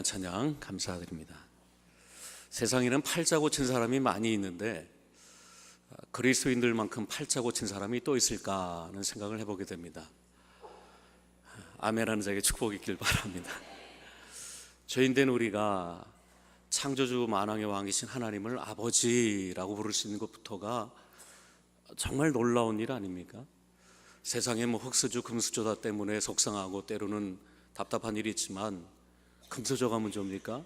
찬양 감사드립니다. 세상에는 팔자 고친 사람이 많이 있는데 그리스도인들만큼 팔자 고친 사람이 또 있을까 하는 생각을 해보게 됩니다. 아멘하는 자에게 축복이 있길 바랍니다. 죄인된 우리가 창조주 만왕의 왕이신 하나님을 아버지라고 부를 수 있는 것부터가 정말 놀라운 일 아닙니까? 세상에 흑수저 금수저다 때문에 속상하고 때로는 답답한 일이 있지만 금수저가 문제입니까?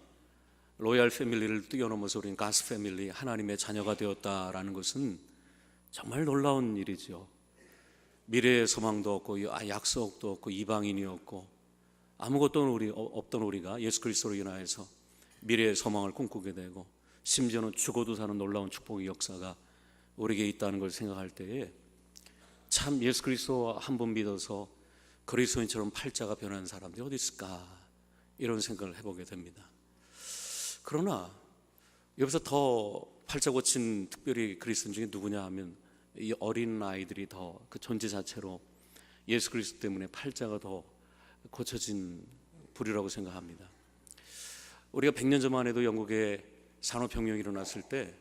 로얄 패밀리를 뛰어넘어서 우리는 가스 패밀리, 하나님의 자녀가 되었다라는 것은 정말 놀라운 일이죠. 미래의 소망도 없고 약속도 없고 이방인이었고 아무것도 없던 우리가 예수 그리스도로 인하여서 미래의 소망을 꿈꾸게 되고 심지어는 죽어도 사는 놀라운 축복의 역사가 우리에게 있다는 걸 생각할 때에 참 예수 그리스도 한 번 믿어서 그리스도인처럼 팔자가 변하는 사람들이 어디 있을까, 이런 생각을 해보게 됩니다. 그러나 여기서 더 팔자 고친 특별히 그리스도인 중에 누구냐 하면 이 어린 아이들이 더 그 존재 자체로 예수 그리스도 때문에 팔자가 더 고쳐진 부류라고 생각합니다. 우리가 100년 전만 해도 영국에 산업혁명이 일어났을 때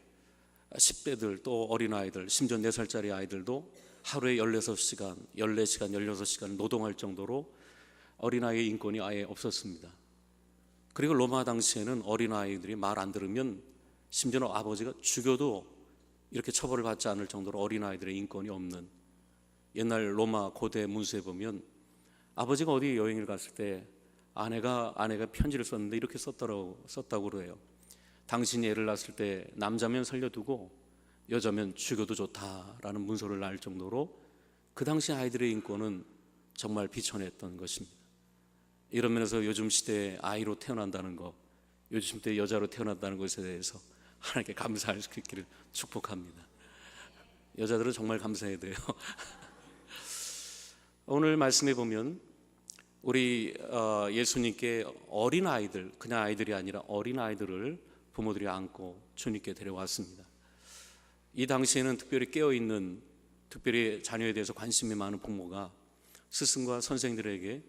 10대들 또 어린아이들, 심지어 4살짜리 아이들도 하루에 16시간, 14시간, 16시간 노동할 정도로 어린아이의 인권이 아예 없었습니다. 그리고 로마 당시에는 어린아이들이 말 안 들으면 심지어는 아버지가 죽여도 이렇게 처벌을 받지 않을 정도로 어린아이들의 인권이 없는, 옛날 로마 고대 문서에 보면 아버지가 어디 여행을 갔을 때 아내가 편지를 썼는데 이렇게 썼다고 그래요. 당신이 애를 낳았을 때 남자면 살려두고 여자면 죽여도 좋다라는 문서를 날 정도로 그 당시 아이들의 인권은 정말 비천했던 것입니다. 이런 면에서 요즘 시대에 아이로 태어난다는 것, 요즘 시대에 여자로 태어난다는 것에 대해서 하나님께 감사할 수 있기를 축복합니다. 여자들은 정말 감사해야 돼요. 오늘 말씀해 보면 우리 예수님께 어린아이들, 그냥 아이들이 아니라 어린아이들을 부모들이 안고 주님께 데려왔습니다. 이 당시에는 특별히 깨어있는, 특별히 자녀에 대해서 관심이 많은 부모가 스승과 선생들에게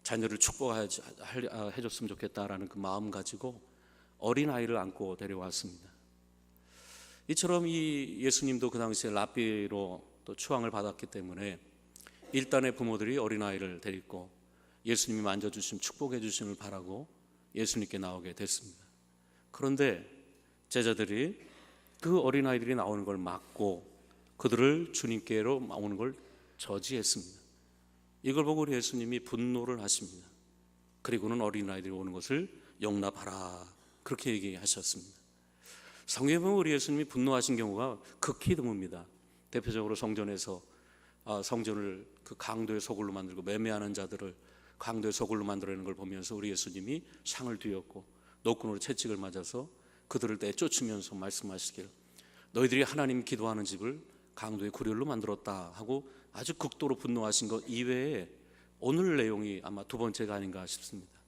자녀를 축복해줬으면 좋겠다라는 그 마음 가지고 어린아이를 안고 데려왔습니다. 이처럼 이 예수님도 그 당시에 랍비로 또 추앙을 받았기 때문에 일단의 부모들이 어린아이를 데리고 예수님이 만져주심, 축복해 주심을 바라고 예수님께 나오게 됐습니다. 그런데 제자들이 그 어린아이들이 나오는 걸 막고 그들을 주님께로 오는 걸 저지했습니다. 이걸 보고 우리 예수님이 분노를 하십니다. 그리고는 어린아이들이 오는 것을 용납하라, 그렇게 얘기하셨습니다. 성경에 보면 우리 예수님이 분노하신 경우가 극히 드뭅니다. 대표적으로 성전에서 성전을 그 강도의 소굴로 만들고 매매하는 자들을 강도의 소굴로 만들어내는 걸 보면서 우리 예수님이 상을 뒤었고 노끈으로 채찍을 맞아서 그들을 내쫓으면서 말씀하시길, 너희들이 하나님 기도하는 집을 강도의 구렬로 만들었다 하고 아주 극도로 분노하신 것 이외에 오늘 내용이 아마 두 번째가 아닌가 싶습니다.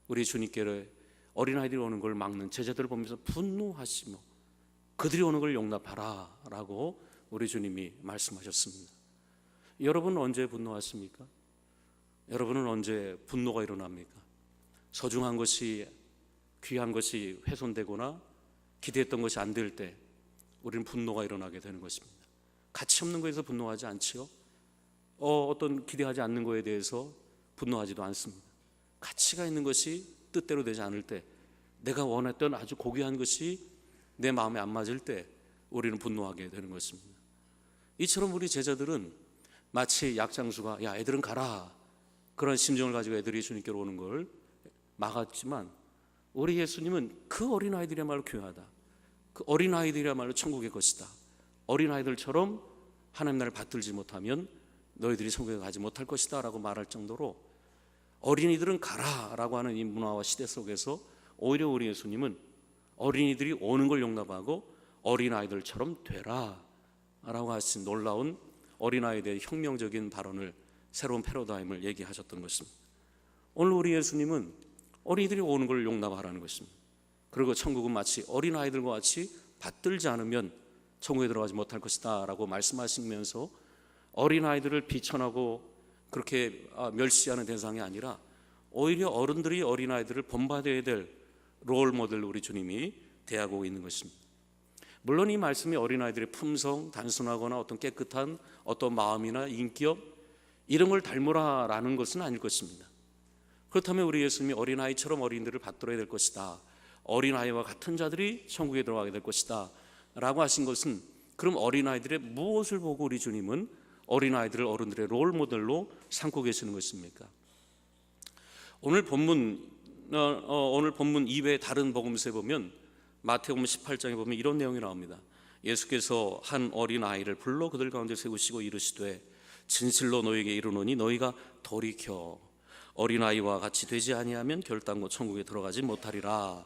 우리 주님께 어린아이들이 오는 걸 막는 제자들을 보면서 분노하시며 그들이 오는 걸 용납하라 라고 우리 주님이 말씀하셨습니다. 여러분은 언제 분노하십니까? 여러분은 언제 분노가 일어납니까? 소중한 것이, 귀한 것이 훼손되거나 기대했던 것이 안 될 때 우리는 분노가 일어나게 되는 것입니다. 가치 없는 것에서 분노하지 않지요. 어떤 기대하지 않는 것에 대해서 분노하지도 않습니다. 가치가 있는 것이 뜻대로 되지 않을 때, 내가 원했던 아주 고귀한 것이 내 마음에 안 맞을 때 우리는 분노하게 되는 것입니다. 이처럼 우리 제자들은 마치 약장수가 야 애들은 가라, 그런 심정을 가지고 애들이 주님께로 오는 걸 막았지만 우리 예수님은 그 어린아이들이야말로 귀하다, 그 어린아이들이야말로 천국의 것이다, 어린아이들처럼 하나님 나라를 받들지 못하면 너희들이 천국에 가지 못할 것이다 라고 말할 정도로 어린이들은 가라 라고 하는 이 문화와 시대 속에서 오히려 우리 예수님은 어린이들이 오는 걸 용납하고 어린아이들처럼 되라 라고 하신 놀라운 어린아이에 대해 혁명적인 발언을, 새로운 패러다임을 얘기하셨던 것입니다. 오늘 우리 예수님은 어린이들이 오는 걸 용납하라는 것입니다. 그리고 천국은 마치 어린아이들과 같이 받들지 않으면 천국에 들어가지 못할 것이다 라고 말씀하시면서 어린아이들을 비천하고 그렇게 멸시하는 대상이 아니라 오히려 어른들이 어린아이들을 본받아야 될 롤 모델로 우리 주님이 대하고 있는 것입니다. 물론 이 말씀이 어린아이들의 품성, 단순하거나 어떤 깨끗한 어떤 마음이나 인격 이런 걸 닮으라라는 것은 아닐 것입니다. 그렇다면 우리 예수님이 어린아이처럼 어린이들을 받들어야 될 것이다, 어린아이와 같은 자들이 천국에 들어가게 될 것이다 라고 하신 것은, 그럼 어린아이들의 무엇을 보고 우리 주님은 어린아이들을 어른들의 롤 모델로 삼고 계시는 것입니까? 오늘 본문 이외의 다른 복음서에 보면, 마태복음 18장에 보면 이런 내용이 나옵니다. 예수께서 한 어린아이를 불러 그들 가운데 세우시고 이르시되 진실로 너희에게 이르노니 너희가 돌이켜 어린아이와 같이 되지 아니하면 결단코 천국에 들어가지 못하리라.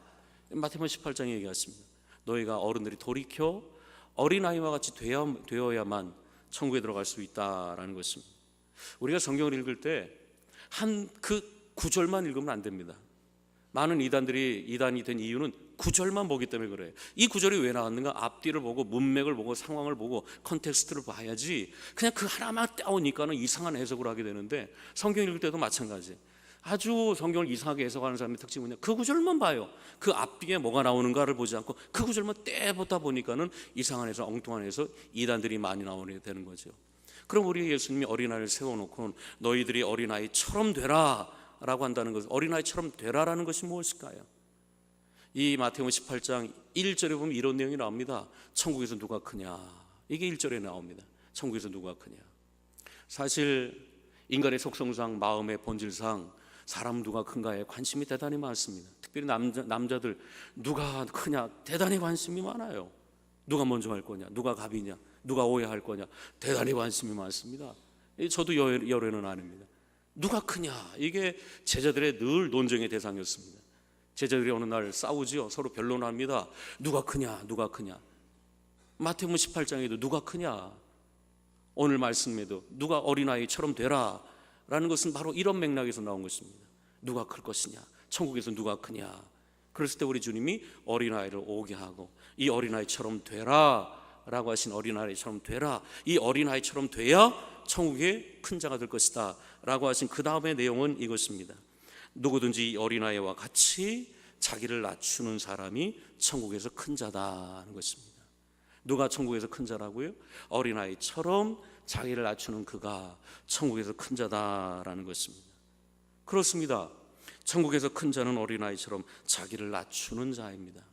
마태복음 18장에 얘기했습니다. 너희가 어른들이 돌이켜 어린아이와 같이 되어야만 천국에 들어갈 수 있다라는 것입니다. 우리가 성경을 읽을 때 한 그 구절만 읽으면 안 됩니다. 많은 이단이 된 이유는 구절만 보기 때문에 그래요. 이 구절이 왜 나왔는가? 앞뒤를 보고 문맥을 보고 상황을 보고 컨텍스트를 봐야지, 그냥 그 하나만 따오니까는 이상한 해석을 하게 되는데, 성경 읽을 때도 마찬가지. 아주 성경을 이상하게 해석하는 사람의 특징은 뭐냐? 그 구절만 봐요. 그 앞뒤에 뭐가 나오는가를 보지 않고 그 구절만 떼보다 보니까는 이상한 해석, 엉뚱한 해석, 이단들이 많이 나오게 되는 거죠. 그럼 우리 예수님이 어린아이를 세워놓고 너희들이 어린아이처럼 되라 라고 한다는 것, 어린아이처럼 되라라는 것이 무엇일까요? 이 마태복음 18장 1절에 보면 이런 내용이 나옵니다. 천국에서 누가 크냐, 이게 1절에 나옵니다. 천국에서 누가 크냐. 사실 인간의 속성상, 마음의 본질상 사람 누가 큰가에 관심이 대단히 많습니다. 특별히 남자들 누가 크냐 대단히 관심이 많아요. 누가 먼저 할 거냐, 누가 갑이냐, 누가 오해할 거냐, 대단히 관심이 많습니다. 저도 여론은 아닙니다. 누가 크냐, 이게 제자들의 늘 논쟁의 대상이었습니다. 제자들이 어느 날 싸우지요. 서로 변론합니다. 누가 크냐, 누가 크냐. 마태복음 18장에도 누가 크냐, 오늘 말씀에도 누가 어린아이처럼 되라 라는 것은 바로 이런 맥락에서 나온 것입니다. 누가 클 것이냐, 천국에서 누가 크냐. 그랬을 때 우리 주님이 어린아이를 오게 하고, 이 어린아이처럼 되라 라고 하신 어린아이처럼 되라, 이 어린아이처럼 돼야 천국의 큰 자가 될 것이다 라고 하신 그 다음의 내용은 이것입니다. 누구든지 어린아이와 같이 자기를 낮추는 사람이 천국에서 큰 자다는 것입니다. 누가 천국에서 큰 자라고요? 어린아이처럼 자기를 낮추는 그가 천국에서 큰 자다라는 것입니다. 그렇습니다. 천국에서 큰 자는 어린아이처럼 자기를 낮추는 자입니다.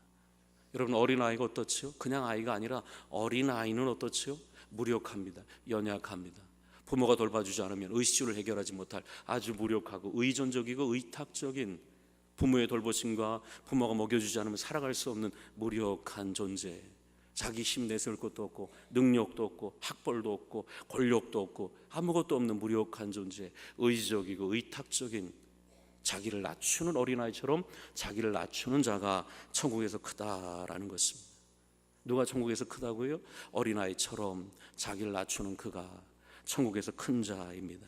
여러분, 어린아이가 어떻지요? 그냥 아이가 아니라 어린아이는 어떻지요? 무력합니다. 연약합니다. 부모가 돌봐주지 않으면 의식주를 해결하지 못할 아주 무력하고 의존적이고 의탁적인, 부모의 돌보심과 부모가 먹여주지 않으면 살아갈 수 없는 무력한 존재. 자기 힘 내세울 것도 없고 능력도 없고 학벌도 없고 권력도 없고 아무것도 없는 무력한 존재, 의지적이고 의탁적인, 자기를 낮추는 어린아이처럼 자기를 낮추는 자가 천국에서 크다라는 것입니다. 누가 천국에서 크다고요? 어린아이처럼 자기를 낮추는 그가 천국에서 큰 자입니다.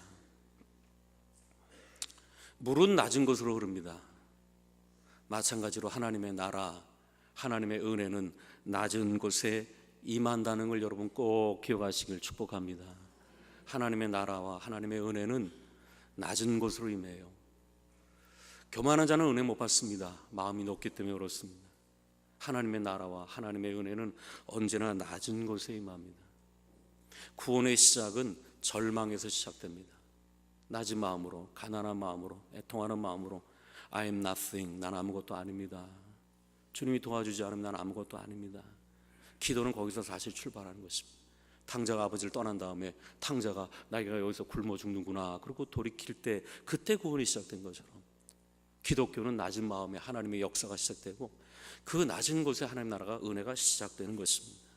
물은 낮은 곳으로 흐릅니다. 마찬가지로 하나님의 나라, 하나님의 은혜는 낮은 곳에 임한다는 걸 여러분 꼭 기억하시길 축복합니다. 하나님의 나라와 하나님의 은혜는 낮은 곳으로 임해요. 교만한 자는 은혜 못 받습니다. 마음이 높기 때문에 그렇습니다. 하나님의 나라와 하나님의 은혜는 언제나 낮은 곳에 임합니다. 구원의 시작은 절망에서 시작됩니다. 낮은 마음으로, 가난한 마음으로, 애통하는 마음으로 I am nothing, 난 아무것도 아닙니다. 주님이 도와주지 않으면 난 아무것도 아닙니다. 기도는 거기서 사실 출발하는 것입니다. 탕자가 아버지를 떠난 다음에 탕자가 내가 여기서 굶어 죽는구나, 그리고 돌이킬 때 그때 구원이 시작된 것처럼 기독교는 낮은 마음에 하나님의 역사가 시작되고 그 낮은 곳에 하나님 나라가, 은혜가 시작되는 것입니다.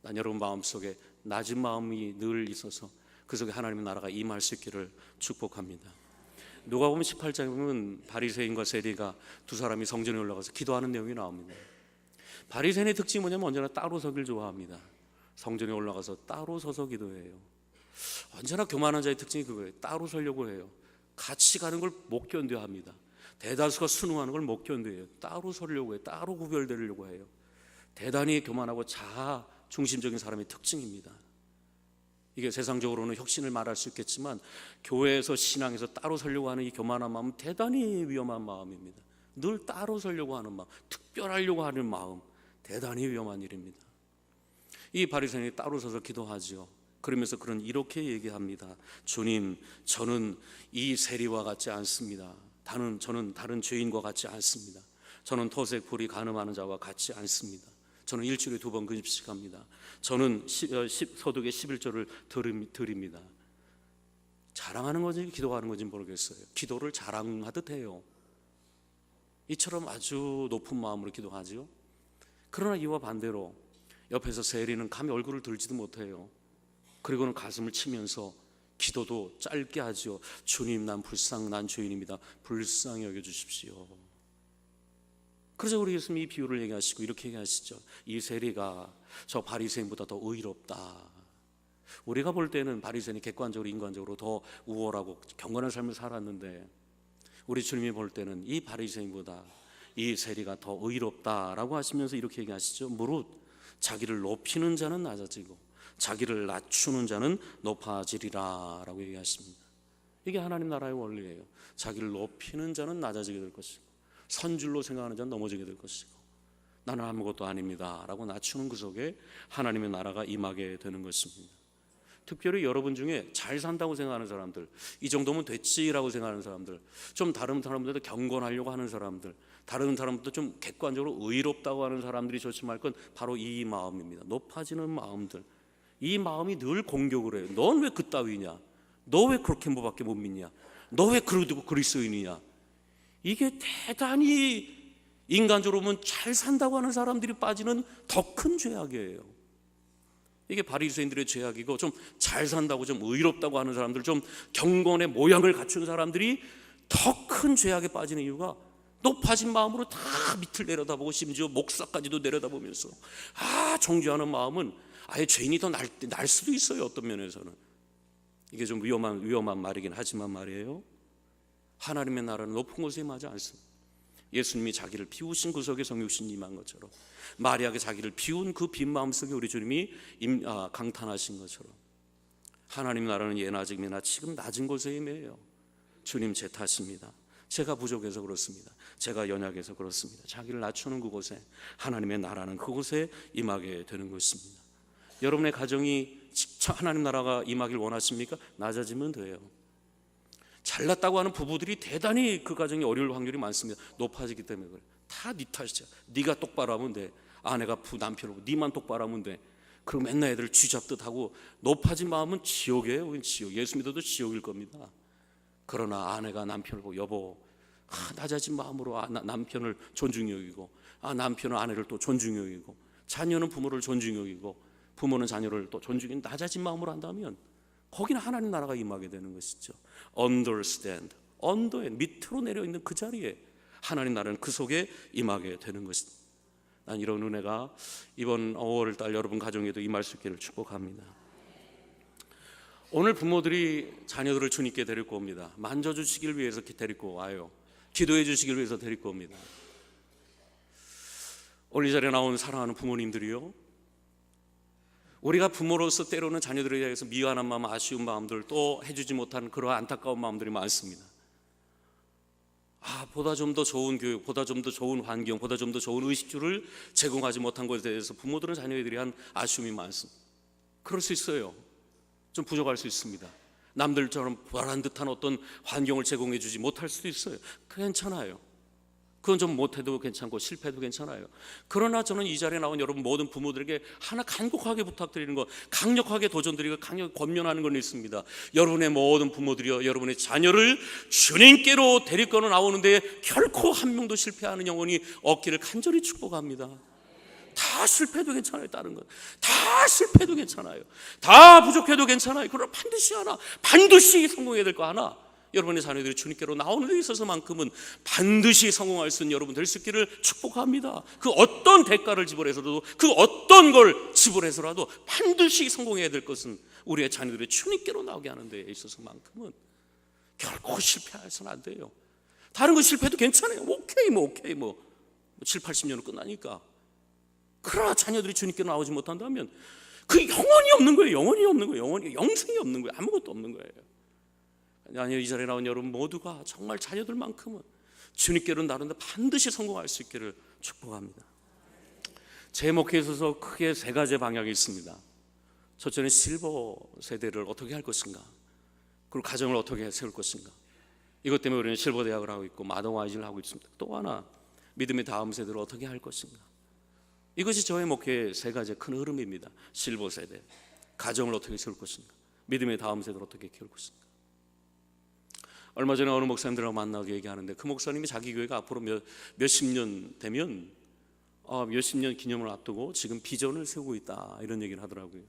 난 여러분 마음속에 낮은 마음이 늘 있어서 그 속에 하나님의 나라가 임할 수 있기를 축복합니다. 누가복음 18장에 보면 바리새인과 세리가 두 사람이 성전에 올라가서 기도하는 내용이 나옵니다. 바리새인의 특징이 뭐냐면 언제나 따로 서기를 좋아합니다. 성전에 올라가서 따로 서서 기도해요. 언제나 교만한 자의 특징이 그거예요. 따로 서려고 해요. 같이 가는 걸 못 견뎌 합니다. 대다수가 순응하는 걸 못 견뎌요. 따로 서려고 해요. 따로 구별되려고 해요. 대단히 교만하고 자아 중심적인 사람의 특징입니다. 이게 세상적으로는 혁신을 말할 수 있겠지만 교회에서 신앙에서 따로 살려고 하는 이 교만한 마음은 대단히 위험한 마음입니다. 늘 따로 살려고 하는 마음, 특별하려고 하는 마음, 대단히 위험한 일입니다. 이 바리새인이 따로 서서 기도하지요. 그러면서 그는 이렇게 얘기합니다. 주님, 저는 이 세리와 같지 않습니다. 저는 다른 죄인과 같지 않습니다. 저는 토색, 불이, 간음하는 자와 같지 않습니다. 저는 일주일에 2번 금식합니다. 저는 소득의 11조를 드립니다. 자랑하는 건지 기도하는 건지 모르겠어요. 기도를 자랑하듯 해요. 이처럼 아주 높은 마음으로 기도하지요. 그러나 이와 반대로 옆에서 세리는 감히 얼굴을 들지도 못해요. 그리고는 가슴을 치면서 기도도 짧게 하지요. 주님, 난 죄인입니다. 불쌍히 여겨주십시오. 그래서 우리 예수님이 이 비유를 얘기하시고 이렇게 얘기하시죠. 이 세리가 저 바리새인보다 더 의롭다. 우리가 볼 때는 바리새인이 객관적으로 인간적으로 더 우월하고 경건한 삶을 살았는데 우리 주님이 볼 때는 이 바리새인보다 이 세리가 더 의롭다라고 하시면서 이렇게 얘기하시죠. 무릇 자기를 높이는 자는 낮아지고 자기를 낮추는 자는 높아지리라 라고 얘기하십니다. 이게 하나님 나라의 원리예요. 자기를 높이는 자는 낮아지게 될 것이고 선줄로 생각하는 자는 넘어지게 될 것이고 나는 아무것도 아닙니다 라고 낮추는 그 속에 하나님의 나라가 임하게 되는 것입니다. 특별히 여러분 중에 잘 산다고 생각하는 사람들, 이 정도면 됐지라고 생각하는 사람들, 좀 다른 사람들도 경건하려고 하는 사람들, 다른 사람들도 좀 객관적으로 의롭다고 하는 사람들이 조심할 건 바로 이 마음입니다. 높아지는 마음들. 이 마음이 늘 공격을 해요. 넌 왜 그따위냐? 너 왜 그렇게 뭐밖에 못 믿냐? 너 왜 그리스도인이냐? 이게 대단히 인간적으로 보면 잘 산다고 하는 사람들이 빠지는 더 큰 죄악이에요. 이게 바리새인들의 죄악이고 좀 잘 산다고 좀 의롭다고 하는 사람들, 좀 경건의 모양을 갖춘 사람들이 더 큰 죄악에 빠지는 이유가 높아진 마음으로 다 밑을 내려다보고 심지어 목사까지도 내려다보면서 정죄하는 마음은 아예 죄인이 더 날 수도 있어요. 어떤 면에서는 이게 좀 위험한 말이긴 하지만 말이에요. 하나님의 나라는 높은 곳에 임하지 않습니다. 예수님이 자기를 비우신 그 속에 성육신이 임한 것처럼 마리아가 자기를 비운 그 빈 마음 속에 우리 주님이 강탄하신 것처럼 하나님 나라는 예나 지금 낮은 곳에 임해요. 주님 제 탓입니다. 제가 부족해서 그렇습니다. 제가 연약해서 그렇습니다. 자기를 낮추는 그곳에 하나님의 나라는 그곳에 임하게 되는 것입니다. 여러분의 가정이 하나님 나라가 임하길 원하십니까? 낮아지면 돼요. 잘났다고 하는 부부들이 대단히 그 가정이 어려울 확률이 많습니다. 높아지기 때문에 그래. 다 네 탓이야. 네가 똑바로 하면 돼. 아내가 남편을 네만 똑바로 하면 돼. 그럼 맨날 애들 쥐잡듯 하고 높아진 마음은 지옥이에요. 지옥. 예수 믿어도 지옥일 겁니다. 그러나 아내가 남편을 보고 여보, 낮아진 마음으로 남편을 존중히 여기고 남편은 아내를 또 존중히 여기고 자녀는 부모를 존중히 여기고 부모는 자녀를 또 존중히 낮아진 마음으로 한다면 거기는 하나님 나라가 임하게 되는 것이죠. Understand, 언더에 밑으로 내려 있는 그 자리에 하나님 나라는 그 속에 임하게 되는 것입니다. 난 이런 은혜가 이번 5월달 여러분 가정에도 임할 수 있기를 축복합니다. 오늘 부모들이 자녀들을 주님께 데리고 옵니다. 만져주시길 위해서 데리고 와요. 기도해 주시길 위해서 데리고 옵니다. 오늘 이 자리에 나온 사랑하는 부모님들이요, 우리가 부모로서 때로는 자녀들에 대해서 미안한 마음, 아쉬운 마음들, 또 해주지 못한 그러한 안타까운 마음들이 많습니다. 보다 좀 더 좋은 교육, 보다 좀 더 좋은 환경, 보다 좀 더 좋은 의식주를 제공하지 못한 것에 대해서 부모들은 자녀에 대한 아쉬움이 많습니다. 그럴 수 있어요. 좀 부족할 수 있습니다. 남들처럼 보란 듯한 어떤 환경을 제공해 주지 못할 수도 있어요. 괜찮아요. 그건 좀 못해도 괜찮고 실패해도 괜찮아요. 그러나 저는 이 자리에 나온 여러분 모든 부모들에게 하나 간곡하게 부탁드리는 것, 강력하게 도전드리고 강력하게 권면하는 건 있습니다. 여러분의 모든 부모들이요, 여러분의 자녀를 주님께로 데리고 나오는데 결코 한 명도 실패하는 영혼이 없기를 간절히 축복합니다. 다 실패해도 괜찮아요. 다른 건 다 실패해도 괜찮아요. 다 부족해도 괜찮아요. 그러나 반드시 성공해야 될 거 하나, 여러분의 자녀들이 주님께로 나오는 데 있어서만큼은 반드시 성공할 수 있는 여러분 될 수 있기를 축복합니다. 그 어떤 대가를 지불해서라도, 그 어떤 걸 지불해서라도 반드시 성공해야 될 것은 우리의 자녀들이 주님께로 나오게 하는 데 있어서만큼은 결코 실패해서는 안 돼요. 다른 거 실패해도 괜찮아요. 오케이 7, 80년은 끝나니까. 그러나 자녀들이 주님께로 나오지 못한다면 그 영혼이 없는 거예요. 영혼이 없는 거예요. 영혼이 영생이 없는 거예요. 아무것도 없는 거예요. 아니요, 이 자리에 나온 여러분 모두가 정말 자녀들만큼은 주님께로 나른다 반드시 성공할 수 있기를 축복합니다. 제 목회에 있어서 크게 세 가지 방향이 있습니다. 첫째는 실버 세대를 어떻게 할 것인가, 그리고 가정을 어떻게 세울 것인가. 이것 때문에 우리는 실버 대학을 하고 있고 마더 와이즈를 하고 있습니다. 또 하나, 믿음의 다음 세대를 어떻게 할 것인가. 이것이 저의 목회의 세 가지 큰 흐름입니다. 실버 세대, 가정을 어떻게 세울 것인가, 믿음의 다음 세대를 어떻게 키울 것인가. 얼마 전에 어느 목사님들하고 만나서 얘기하는데 그 목사님이 자기 교회가 앞으로 몇십 년 되면 몇십 년 기념을 앞두고 지금 비전을 세우고 있다, 이런 얘기를 하더라고요.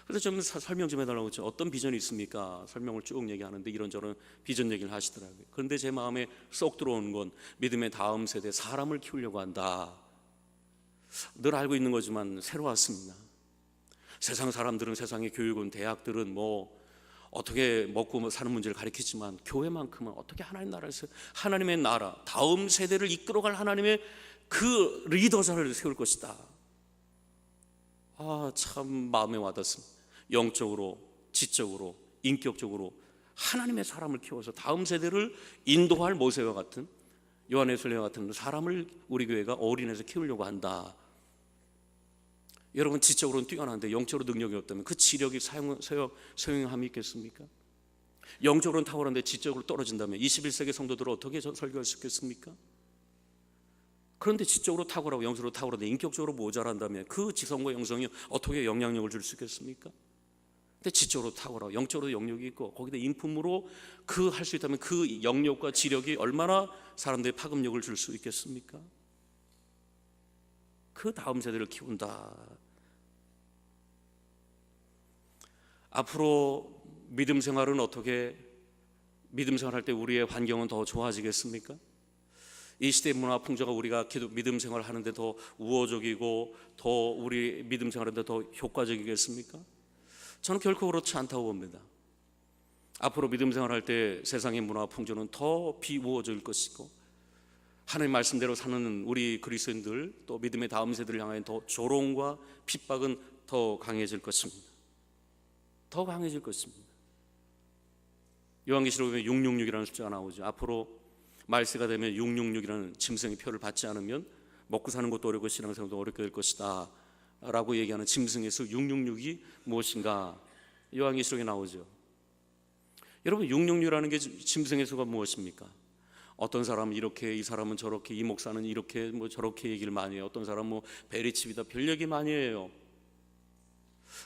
그래서 좀 설명 좀 해달라고 했죠. 어떤 비전이 있습니까? 설명을 쭉 얘기하는데 이런저런 비전 얘기를 하시더라고요. 그런데 제 마음에 쏙 들어오는 건 믿음의 다음 세대, 사람을 키우려고 한다. 늘 알고 있는 거지만 새로 왔습니다. 세상 사람들은, 세상의 교육은, 대학들은 뭐 어떻게 먹고 사는 문제를 가르치지만 교회만큼은 어떻게 하나님 나라에서 하나님의 나라, 다음 세대를 이끌어갈 하나님의 그 리더자를 세울 것이다. 참 마음에 와닿습니다. 영적으로, 지적으로, 인격적으로 하나님의 사람을 키워서 다음 세대를 인도할 모세와 같은, 요한에슬레와 같은 사람을 우리 교회가 어린애에서 키우려고 한다. 여러분, 지적으로는 뛰어난데 영적으로 능력이 없다면 그 지력이 소용함이 있겠습니까? 영적으로는 탁월한데 지적으로 떨어진다면 21세기 성도들을 어떻게 설교할 수 있겠습니까? 그런데 지적으로 탁월하고 영적으로 탁월한데 인격적으로 모자란다면 그 지성과 영성이 어떻게 영향력을 줄 수 있겠습니까? 근데 지적으로 탁월하고 영적으로 영역이 있고 거기다 인품으로 그 할 수 있다면 그 영역과 지력이 얼마나 사람들의 파급력을 줄 수 있겠습니까? 그 다음 세대를 키운다. 앞으로 믿음 생활은 어떻게, 믿음 생활할 때 우리의 환경은 더 좋아지겠습니까? 이 시대의 문화 풍조가 우리가 믿음 생활을 하는데 더 우호적이고 더 우리 믿음 생활하는데 더 효과적이겠습니까? 저는 결코 그렇지 않다고 봅니다. 앞으로 믿음 생활할 때 세상의 문화 풍조는 더 비우호적일 것이고 하나님 말씀대로 사는 우리 그리스도인들, 또 믿음의 다음 세대를 향한 더 조롱과 핍박은 더 강해질 것입니다. 더 강해질 것입니다. 요한계시록 보면 666이라는 숫자가 나오죠. 앞으로 말세가 되면 666이라는 짐승의 표를 받지 않으면 먹고 사는 것도 어렵고 신앙생활도 어렵게 될 것이다 라고 얘기하는 짐승의 수 666이 무엇인가, 요한계시록에 나오죠. 여러분, 666이라는 게 짐승의 수가 무엇입니까? 어떤 사람은 이렇게, 이 사람은 저렇게, 이 목사는 이렇게 뭐 저렇게 얘기를 많이 해요. 어떤 사람은 뭐 베리칩이다, 별 얘기 많이 해요.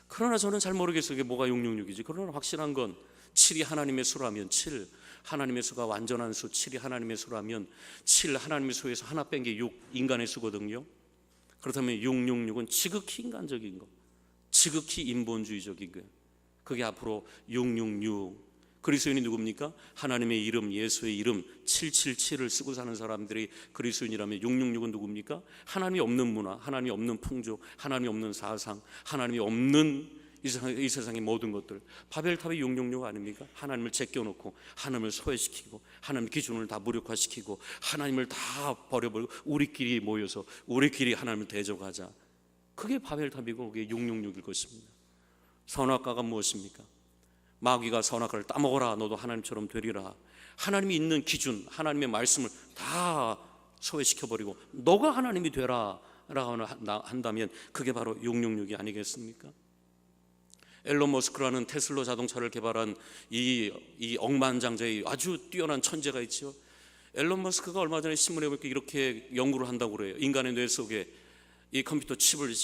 그러나 저는 잘 모르겠어요. 이게 뭐가 666이지. 그러나 확실한 건 7이 하나님의 수라면 7, 하나님의 수가 완전한 수, 7이 하나님의 수라면 7, 하나님의 수에서 하나 뺀 게 6, 인간의 수거든요. 그렇다면 666은 지극히 인간적인 거, 지극히 인본주의적인 거예요. 그게 앞으로 666, 그리스도인이 누굽니까? 하나님의 이름, 예수의 이름 777을 쓰고 사는 사람들이 그리스도인이라면 666은 누굽니까? 하나님이 없는 문화, 하나님이 없는 풍조, 하나님이 없는 사상, 하나님이 없는 이 세상의 모든 것들, 바벨탑이 666 아닙니까? 하나님을 제껴놓고 하나님을 소외시키고 하나님 기준을 다 무력화시키고 하나님을 다 버려버리고 우리끼리 모여서 우리끼리 하나님을 대적하자. 그게 바벨탑이고 그게 666일 것입니다. 선악과가 무엇입니까? 마귀가 선악과를 따먹어라, 너도 하나님처럼 되리라. 하나님이 있는 기준, 하나님의 말씀을 다 소외시켜버리고 너가 하나님이 되라 라고 한다면 그게 바로 666이 아니겠습니까? 앨런 머스크라는 테슬라 자동차를 개발한 이 억만장자의 아주 뛰어난 천재가 있죠. 앨런 머스크가 얼마 전에 신문에 보니까 이렇게 연구를 한다고 그래요. 인간의 뇌 속에 이 컴퓨터 칩을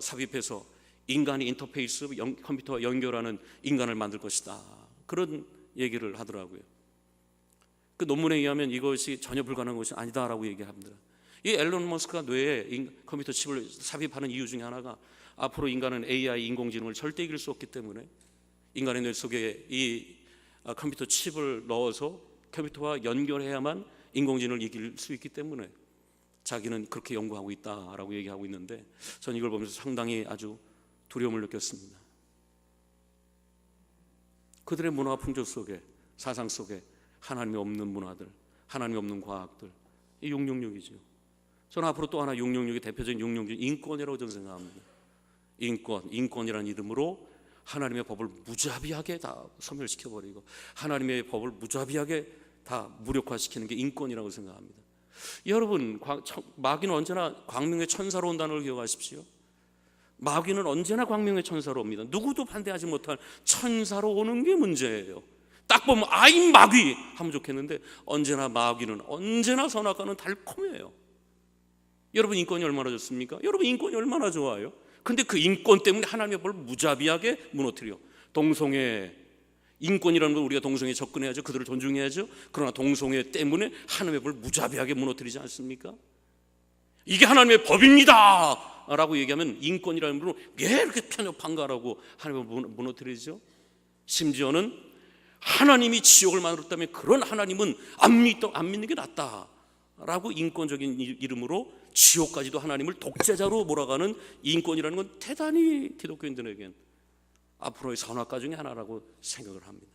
삽입해서 인간이 인터페이스, 컴퓨터와 연결하는 인간을 만들 것이다, 그런 얘기를 하더라고요. 그 논문에 의하면 이것이 전혀 불가능한 것이 아니다라고 얘기합니다. 이 앨런 머스크가 뇌에 컴퓨터 칩을 삽입하는 이유 중에 하나가 앞으로 인간은 AI, 인공지능을 절대 이길 수 없기 때문에 인간의 뇌 속에 이 컴퓨터 칩을 넣어서 컴퓨터와 연결해야만 인공지능을 이길 수 있기 때문에 자기는 그렇게 연구하고 있다라고 얘기하고 있는데, 저는 이걸 보면서 상당히 아주 두려움을 느꼈습니다. 그들의 문화 풍조 속에, 사상 속에 하나님이 없는 문화들, 하나님이 없는 과학들, 이 666이죠. 저는 앞으로 또 하나 666의 대표적인 666 인권이라고 저는 생각합니다. 인권이라는 이름으로 하나님의 법을 무자비하게 다 소멸시켜버리고 하나님의 법을 무자비하게 다 무력화시키는 게 인권이라고 생각합니다. 여러분, 마귀는 언제나 광명의 천사로 온다는 걸 기억하십시오. 마귀는 언제나 광명의 천사로 옵니다. 누구도 반대하지 못할 천사로 오는 게 문제예요. 딱 보면 아이 마귀 하면 좋겠는데 언제나 마귀는 언제나 선악과는 달콤해요. 여러분, 인권이 얼마나 좋습니까? 여러분, 인권이 얼마나 좋아요? 근데 그 인권 때문에 하나님의 법을 무자비하게 무너뜨려. 동성애, 인권이라는 걸 우리가 동성애에 접근해야죠. 그들을 존중해야죠. 그러나 동성애 때문에 하나님의 법을 무자비하게 무너뜨리지 않습니까? 이게 하나님의 법입니다 라고 얘기하면 인권이라는 분은 왜 이렇게 편협한가라고 하나님의 법을 무너뜨리죠. 심지어는 하나님이 지옥을 만들었다면 그런 하나님은 안 믿는 게 낫다라고 인권적인 이름으로 지옥까지도 하나님을 독재자로 몰아가는 인권이라는 건 대단히 기독교인들에겐 앞으로의 선악과 중에 하나라고 생각을 합니다.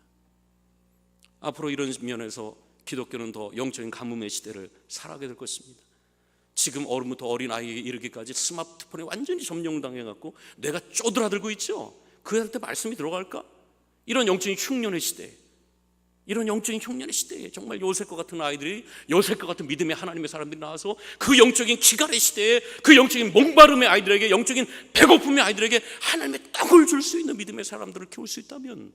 앞으로 이런 면에서 기독교는 더 영적인 가뭄의 시대를 살아가게 될 것입니다. 지금 어른부터 어린아이에 이르기까지 스마트폰에 완전히 점령당해갖고 뇌가 쪼드라들고 있죠. 그한테 말씀이 들어갈까? 이런 영적인 흉년의 시대에, 이런 영적인 흉년의 시대에 정말 요셉과 같은 아이들이, 요셉과 같은 믿음의 하나님의 사람들이 나와서 그 영적인 기갈의 시대에, 그 영적인 목마름의 아이들에게, 영적인 배고픔의 아이들에게 하나님의 떡을 줄 수 있는 믿음의 사람들을 키울 수 있다면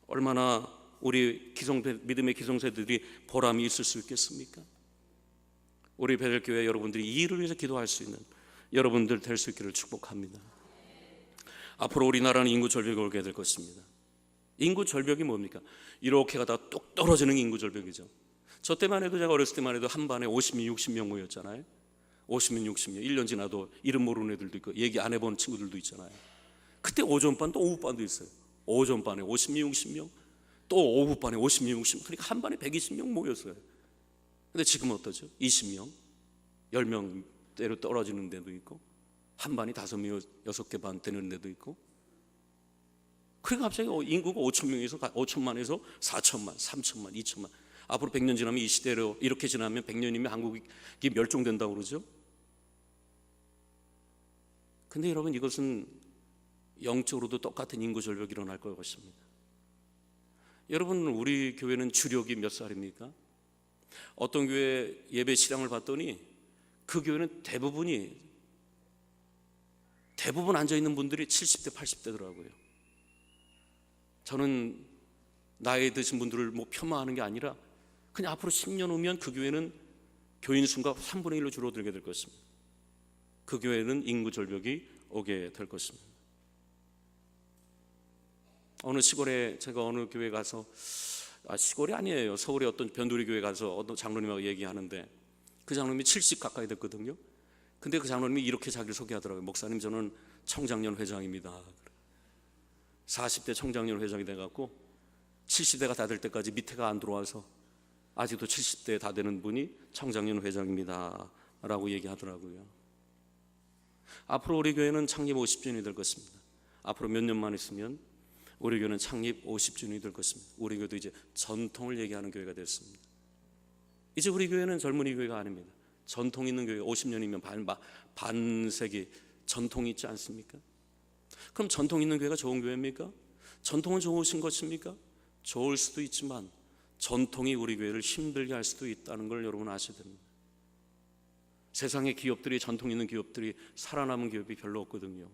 얼마나 우리 믿음의 기성세들이 보람이 있을 수 있겠습니까? 우리 베들교회 여러분들이 이 일을 위해서 기도할 수 있는 여러분들 될 수 있기를 축복합니다. 앞으로 우리나라는 인구 절벽이 오게 될 것입니다. 인구 절벽이 뭡니까? 이렇게 가다가 뚝 떨어지는 게 인구 절벽이죠. 저 때만 해도, 제가 어렸을 때만 해도 한 반에 50명, 60명 모였잖아요. 50명, 60명. 1년 지나도 이름 모르는 애들도 있고 얘기 안 해본 친구들도 있잖아요. 그때 오전반도 오후반도 있어요. 오전반에 50명, 60명, 또 오후반에 50명, 60명. 그러니까 한 반에 120명 모였어요. 근데 지금은 어떠죠? 20명, 10명대로 떨어지는 데도 있고, 한 반이 5명, 6개 반 되는 데도 있고. 그러니까 갑자기 인구가 5천명에서 5천만에서 4천만, 3천만, 2천만. 앞으로 100년 지나면, 이 시대로 이렇게 지나면 100년이면 한국이 멸종된다고 그러죠. 근데 여러분, 이것은 영적으로도 똑같은 인구 절벽이 일어날 것입니다. 여러분, 우리 교회는 주력이 몇 살입니까? 어떤 교회 예배 시량을 봤더니 그 교회는 대부분 앉아있는 분들이 70대, 80대더라고요. 저는 나이 드신 분들을 폄하하는 게 아니라 그냥 앞으로 10년 후면 그 교회는 교인 수가 3분의 1로 줄어들게 될 것입니다. 그 교회는 인구 절벽이 오게 될 것입니다. 어느 시골에, 제가 어느 교회 가서, 시골이 아니에요, 서울의 어떤 변두리 교회 가서 어떤 장로님하고 얘기하는데, 그 장로님이 70 가까이 됐거든요. 근데 그 장로님이 이렇게 자기를 소개하더라고요. 목사님, 저는 청장년 회장입니다. 40대 청장년 회장이 돼갖고 70대가 다 될 때까지 밑에가 안 들어와서 아직도 70대 다 되는 분이 청장년 회장입니다 라고 얘기하더라고요. 앞으로 우리 교회는 창립 50주년이 될 것입니다. 앞으로 몇 년만 있으면 우리 교회는 창립 50주년이 될 것입니다. 우리 교회도 이제 전통을 얘기하는 교회가 됐습니다. 이제 우리 교회는 젊은이 교회가 아닙니다. 전통 있는 교회, 50년이면 반세기 전통이 있지 않습니까? 그럼 전통 있는 교회가 좋은 교회입니까? 전통은 좋으신 것입니까? 좋을 수도 있지만 전통이 우리 교회를 힘들게 할 수도 있다는 걸 여러분 아셔야 됩니다. 세상의 기업들이, 전통 있는 기업들이 살아남은 기업이 별로 없거든요.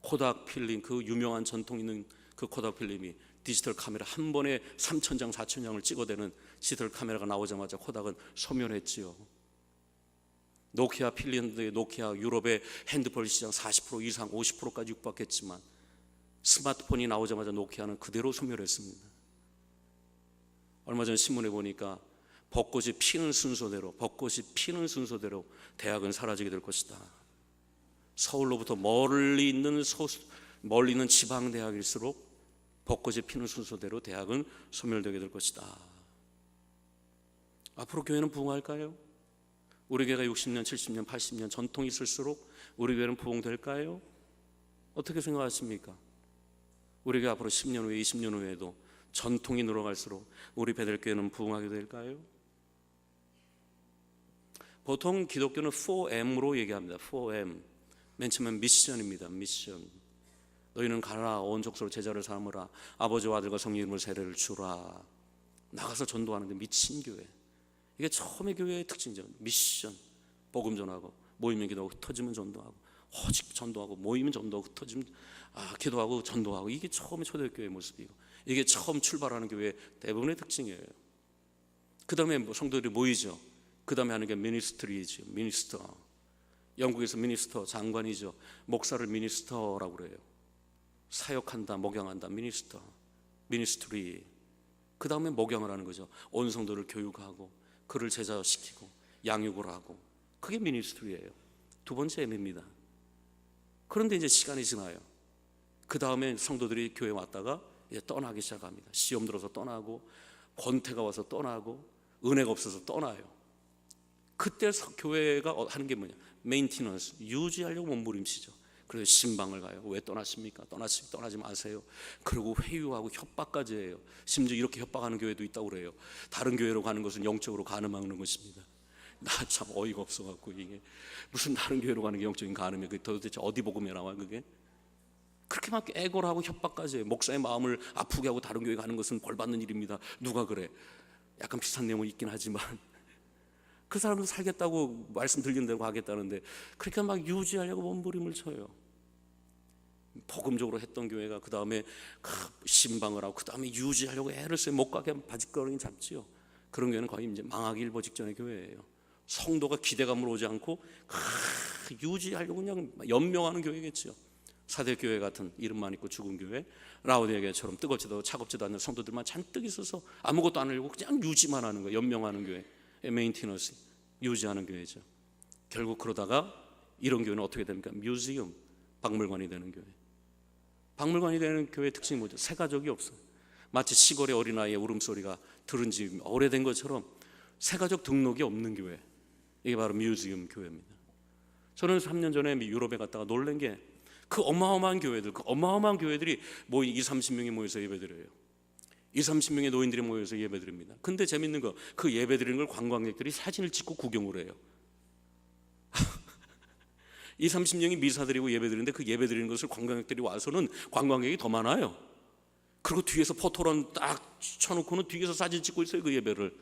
코닥 필름, 그 유명한 전통 있는 그 코닥 필름이 디지털 카메라 한 번에 3,000장, 4,000장을 찍어대는 디지털 카메라가 나오자마자 코닥은 소멸했지요. 노키아 핀란드의 노키아 유럽의 핸드폰 시장 40% 이상, 50%까지 육박했지만 스마트폰이 나오자마자 노키아는 그대로 소멸했습니다. 얼마 전 신문에 보니까 벚꽃이 피는 순서대로 대학은 사라지게 될 것이다. 서울로부터 멀리 있는 지방 대학일수록 벚꽃이 피는 순서대로 대학은 소멸되게 될 것이다. 앞으로 교회는 부흥할까요? 우리 교회가 60년, 70년, 80년 전통이 있을수록 우리 교회는 부흥될까요? 어떻게 생각하십니까? 우리 교회 앞으로 10년 후에, 20년 후에도 전통이 늘어갈수록 우리 베들교회는 부흥하게 될까요? 보통 기독교는 4M으로 얘기합니다. 4M. 맨 처음엔 미션입니다. 미션. 너희는 가라, 온 족속으로 제자를 삼으라, 아버지와 아들과 성령 이름으로 세례를 주라. 나가서 전도하는데 미친 교회. 이게 처음에 교회의 특징이죠. 미션. 복음 전하고, 모이면 기도하고, 흩어지면 전도하고, 오직 전도하고, 모이면 전도하고, 흩어지면 기도하고 전도하고. 이게 처음에 초대교회의 모습이고, 이게 처음 출발하는 교회의 대부분의 특징이에요. 그 다음에 성도들이 모이죠. 그 다음에 하는 게 미니스트리이죠. 미니스터. 영국에서 미니스터 장관이죠. 목사를 미니스터라고 그래요. 사역한다, 목양한다, 미니스터, 미니스트리. 그 다음에 목양을 하는 거죠. 온 성도를 교육하고 그를 제자시키고 양육을 하고, 그게 미니스트리예요. 두 번째 M입니다. 그런데 이제 시간이 지나요. 그 다음에 성도들이 교회에 왔다가 이제 떠나기 시작합니다. 시험 들어서 떠나고, 권태가 와서 떠나고, 은혜가 없어서 떠나요. 그때 교회가 하는 게 뭐냐? 메인티넌스, 유지하려고 몸부림치죠. 그래서 신방을 가요. 왜 떠나십니까? 떠나지 마세요. 그리고 회유하고 협박까지 해요. 심지어 이렇게 협박하는 교회도 있다고 그래요. 다른 교회로 가는 것은 영적으로 가늠하는 것입니다. 나 참 어이가 없어갖고, 이게 무슨 다른 교회로 가는 게 영적인 가늠이에요. 그게 도대체 어디 복음에 나와 그게? 그렇게 막 애걸하고 협박까지 해요. 목사의 마음을 아프게 하고 다른 교회 가는 것은 벌받는 일입니다. 누가 그래? 약간 비슷한 내용은 있긴 하지만 그 사람도 살겠다고 말씀 들리는 대로 하겠다는데 그렇게 막 유지하려고 몸부림을 쳐요. 복음적으로 했던 교회가 그 다음에 신방을 하고 그 다음에 유지하려고 애를 써요. 못 가게 바짓거리는 잡지요. 그런 교회는 거의 이제 망하기 일보 직전의 교회예요. 성도가 기대감으로 오지 않고 유지하려고 그냥 연명하는 교회겠죠. 사대교회 같은 이름만 있고 죽은 교회, 라오디게처럼 뜨겁지도 차갑지도 않는 성도들만 잔뜩 있어서 아무것도 안 하려고 그냥 유지만 하는 거예요. 연명하는 교회, 메인티너스, 유지하는 교회죠. 결국 그러다가 이런 교회는 어떻게 됩니까? 뮤지엄, 박물관이 되는 교회. 박물관이 되는 교회의 특징이 뭐죠? 새 가족이 없어요. 마치 시골의 어린아이의 울음소리가 들은 지 오래된 것처럼 새 가족 등록이 없는 교회, 이게 바로 뮤지엄 교회입니다. 저는 3년 전에 유럽에 갔다가 놀란 게 그 어마어마한 교회들, 그 어마어마한 교회들이 20-30명이 모여서 예배드려요. 20-30명의 노인들이 모여서 예배드립니다. 근데 재밌는 거, 그 예배드리는 걸 관광객들이 사진을 찍고 구경을 해요. 20-30명이 미사드리고 예배드리는데 그 예배드리는 것을 관광객들이 와서는 관광객이 더 많아요. 그리고 뒤에서 포토런 딱 쳐놓고는 뒤에서 사진 찍고 있어요. 그 예배를.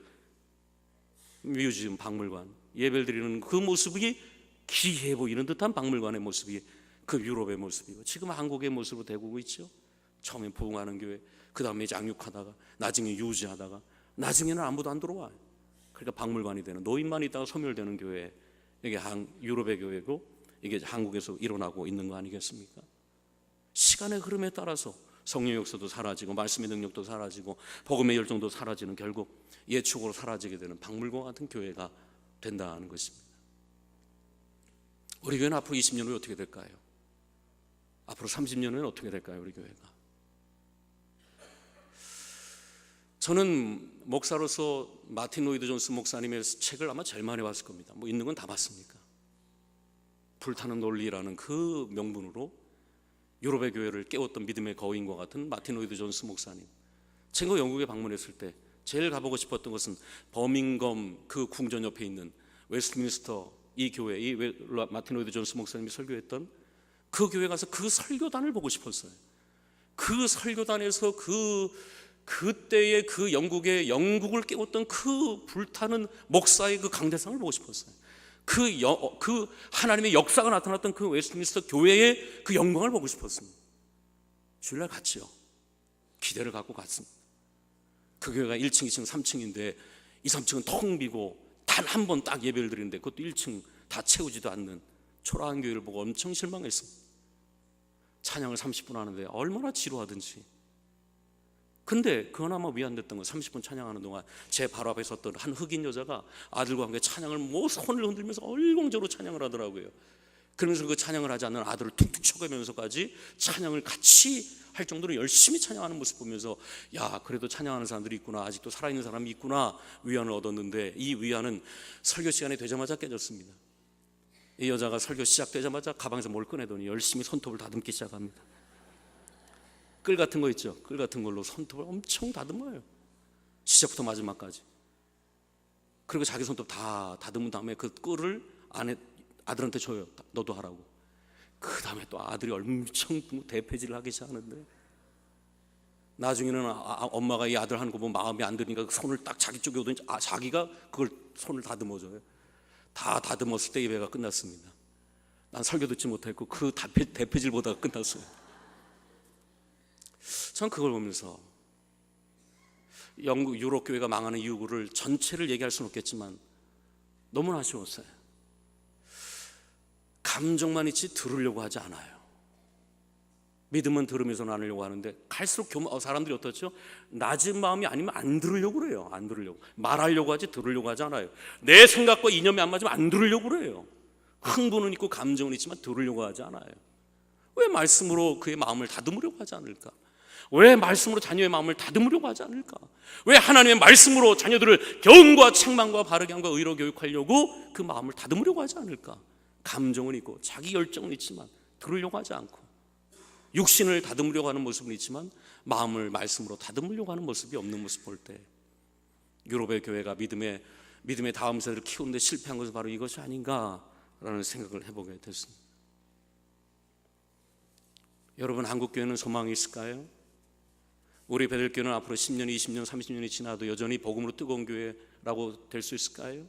뮤지엄, 박물관, 예배를 드리는 그 모습이 기이해 보이는 듯한 박물관의 모습이 그 유럽의 모습이고, 지금 한국의 모습으로 되고 있죠. 처음에 부흥하는 교회, 그 다음에 양육하다가 나중에 유지하다가 나중에는 아무도 안 들어와요. 그러니까 박물관이 되는, 노인만 있다가 소멸되는 교회, 이게 유럽의 교회고 이게 한국에서 일어나고 있는 거 아니겠습니까? 시간의 흐름에 따라서 성령의 역사도 사라지고 말씀의 능력도 사라지고 복음의 열정도 사라지는, 결국 예축으로 사라지게 되는 박물관 같은 교회가 된다는 것입니다. 우리 교회는 앞으로 20년 후에 어떻게 될까요? 앞으로 30년 후에는 어떻게 될까요? 우리 교회가. 저는 목사로서 마틴 로이드 존스 목사님의 책을 아마 제일 많이 봤을 겁니다. 뭐 있는 건 다 봤습니까? 불타는 논리라는 그 명분으로 유럽의 교회를 깨웠던 믿음의 거인과 같은 마틴 로이드 존스 목사님. 제가 영국에 방문했을 때 제일 가보고 싶었던 것은 버밍엄 그 궁전 옆에 있는 웨스트민스터 이 교회, 이 마틴 로이드 존스 목사님이 설교했던 그 교회 가서 그 설교단을 보고 싶었어요. 그 설교단에서 그때의 그 영국을 깨웠던 그 불타는 목사의 그 강대상을 보고 싶었어요. 그 하나님의 역사가 나타났던 그 웨스트민스터 교회의 그 영광을 보고 싶었습니다. 주일날 갔지요. 기대를 갖고 갔습니다. 그 교회가 1층, 2층, 3층인데 2, 3층은 텅 비고 단 한 번 딱 예배를 드리는데 그것도 1층 다 채우지도 않는 초라한 교회를 보고 엄청 실망했습니다. 찬양을 30분 하는데 얼마나 지루하든지. 근데 그나마 위안됐던 건 30분 찬양하는 동안 제 바로 앞에 섰던 한 흑인 여자가 아들과 함께 찬양을 손을 흔들면서 얼공적으로 찬양을 하더라고요. 그러면서 그 찬양을 하지 않는 아들을 툭툭 쳐가면서까지 찬양을 같이 할 정도로 열심히 찬양하는 모습 보면서, 야, 그래도 찬양하는 사람들이 있구나, 아직도 살아있는 사람이 있구나, 위안을 얻었는데, 이 위안은 설교 시간이 되자마자 깨졌습니다. 이 여자가 설교 시작되자마자 가방에서 뭘 꺼내더니 열심히 손톱을 다듬기 시작합니다. 끌 같은 거 있죠? 끌 같은 걸로 손톱을 엄청 다듬어요. 시작부터 마지막까지. 그리고 자기 손톱 다 다듬은 다음에 그 끌을 아들한테 줘요. 너도 하라고. 그 다음에 또 아들이 엄청 대패질을 하기 시작하는데, 나중에는 엄마가 이 아들 하는 거 보면 마음이 안 드니까 손을 딱 자기 쪽에 오더니 자기가 그걸 손을 다듬어줘요. 다 다듬었을 때 예배가 끝났습니다. 난 설교 듣지 못했고 그 대패질 보다가 끝났어요. 전 그걸 보면서 영국 유럽 교회가 망하는 이유를 전체를 얘기할 수는 없겠지만 너무나 아쉬웠어요. 감정만 있지 들으려고 하지 않아요. 믿음은 들으면서 나누려고 하는데 갈수록 사람들이 어떻죠? 낮은 마음이 아니면 안 들으려고 그래요. 안 들으려고. 말하려고 하지 들으려고 하지 않아요. 내 생각과 이념이 안 맞으면 안 들으려고 그래요. 흥분은 있고 감정은 있지만 들으려고 하지 않아요. 왜 말씀으로 그의 마음을 다듬으려고 하지 않을까? 왜 말씀으로 자녀의 마음을 다듬으려고 하지 않을까? 왜 하나님의 말씀으로 자녀들을 교훈과 책망과 바르게 함과 의로 교육하려고 그 마음을 다듬으려고 하지 않을까? 감정은 있고 자기 열정은 있지만 들으려고 하지 않고, 육신을 다듬으려고 하는 모습은 있지만 마음을 말씀으로 다듬으려고 하는 모습이 없는 모습 볼 때, 유럽의 교회가 믿음의 다음 세대를 키우는데 실패한 것은 바로 이것이 아닌가라는 생각을 해보게 됐습니다. 여러분, 한국교회는 소망이 있을까요? 우리 베들교회는 앞으로 10년, 20년, 30년이 지나도 여전히 복음으로 뜨거운 교회라고 될 수 있을까요?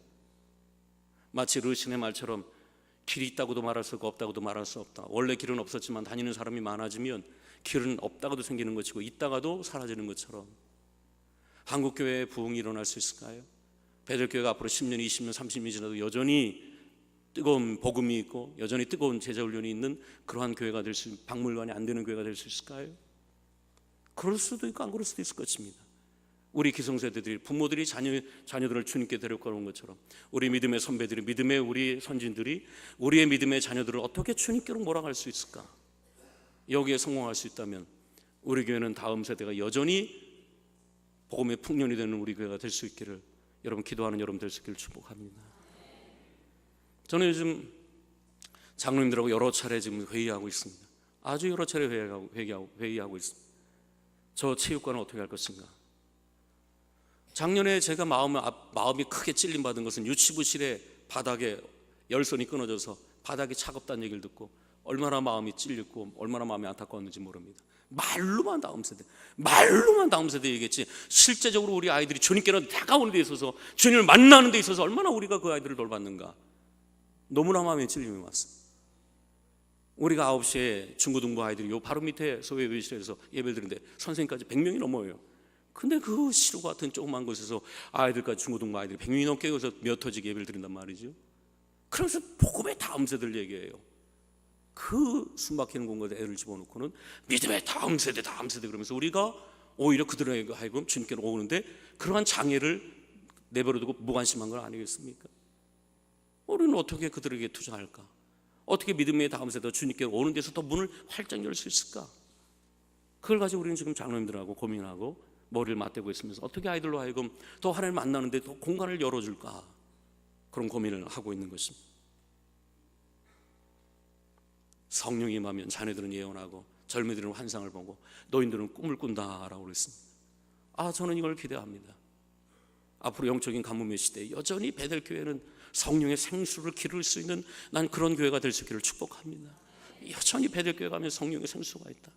마치 르신의 말처럼 길이 있다고도 말할 수 없고 없다고도 말할 수 없다. 원래 길은 없었지만 다니는 사람이 많아지면 길은 없다가도 생기는 것이고 있다가도 사라지는 것처럼 한국교회의 부흥이 일어날 수 있을까요? 베들교회가 앞으로 10년, 20년, 30년이 지나도 여전히 뜨거운 복음이 있고 여전히 뜨거운 제자훈련이 있는 그러한 교회가 될 수, 박물관이 안 되는 교회가 될 수 있을까요? 그럴 수도 있고 안 그럴 수도 있을 것입니다. 우리 기성세대들이, 부모들이 자녀들을 주님께 데려가는 것처럼 우리 믿음의 선배들이, 믿음의 우리 선진들이 우리의 믿음의 자녀들을 어떻게 주님께로 몰아갈 수 있을까? 여기에 성공할 수 있다면 우리 교회는 다음 세대가 여전히 복음의 풍년이 되는 우리 교회가 될 수 있기를, 여러분 기도하는 여러분 될 수 있기를 축복합니다. 저는 요즘 장로님들하고 여러 차례 지금 회의하고 있습니다. 아주 여러 차례 회의하고 있습니다. 저 체육관을 어떻게 할 것인가? 작년에 제가 마음이 크게 찔림받은 것은 유치부실에 바닥에 열선이 끊어져서 바닥이 차갑다는 얘기를 듣고 얼마나 마음이 찔렸고 얼마나 마음이 안타까웠는지 모릅니다. 말로만 다음 세대 얘기했지, 실제적으로 우리 아이들이 주님께로 다가오는 데 있어서, 주님을 만나는 데 있어서 얼마나 우리가 그 아이들을 돌봤는가, 너무나 마음에 찔림이 왔습니다. 우리가 9시에 중고등부 아이들이 요 바로 밑에 소외의실에서 예배를 드리는데 선생님까지 100명이 넘어요. 근데 그 시루 같은 조그만 곳에서 아이들까지, 중고등부 아이들이 100명이 넘게 여기서 몇 터지게 예배를 드린단 말이죠. 그래서 복음의 다음 세대를 얘기해요. 그 숨막히는 공간에 애를 집어넣고는 믿음의 다음 세대 그러면서 우리가 오히려 그들에게 하여금 주님께로 오는데 그러한 장애를 내버려두고 무관심한 건 아니겠습니까? 우리는 어떻게 그들에게 투자할까? 어떻게 믿음의 다음 세대가 주님께로 오는 데서 더 문을 활짝 열 수 있을까? 그걸 가지고 우리는 지금 장로님들하고 고민하고 머리를 맞대고 있으면서 어떻게 아이들로 하여금 더 하나님을 만나는데 더 공간을 열어줄까, 그런 고민을 하고 있는 것입니다. 성령이 임하면 자녀들은 예언하고 젊은이들은 환상을 보고 노인들은 꿈을 꾼다라고 그랬습니다. 저는 이걸 기대합니다. 앞으로 영적인 가뭄의 시대에 여전히 베델교회는 성령의 생수를 기를 수 있는, 난 그런 교회가 될 수 있기를 축복합니다. 여전히 베델교회 가면 성령의 생수가 있다,